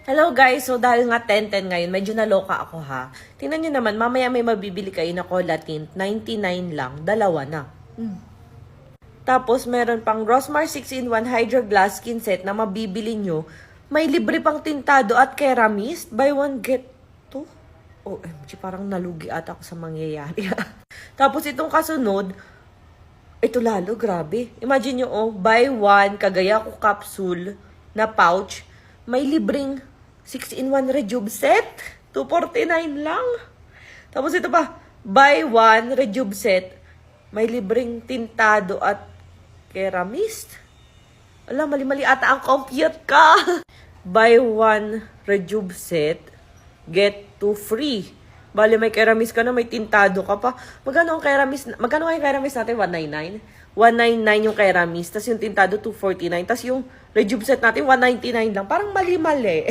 Hello guys, so dahil nga 10-10 ngayon, medyo naloka ako ha. Tingnan nyo naman, mamaya may mabibili kayo na cola tint, 99 lang, dalawa na. Tapos meron pang Rosmar 6-in-1 Hydro Glass Skin Set na mabibili nyo. May libre pang tintado at Keramist, buy one get two. OMG, parang nalugi ata ako sa mangyayari. Tapos itong kasunod, ito lalo, grabe. Imagine nyo, buy one, kagaya ko capsule na pouch, may libreng 6-in-1 Rejuve set. 249 lang. Tapos ito pa, buy one Rejuve set. May libreng tintado at Keramist. Alam, mali-mali ata ang compute ka. Buy one Rejuve set, get two free. Bale, may Keramist ka na, may tintado ka pa. Magkano ang Keramist? Magkano ang Keramist natin? 199? 199 yung Keramist. Tapos yung tintado, 249. Tapos yung Rejuve set natin, 199 lang. Parang mali-mali.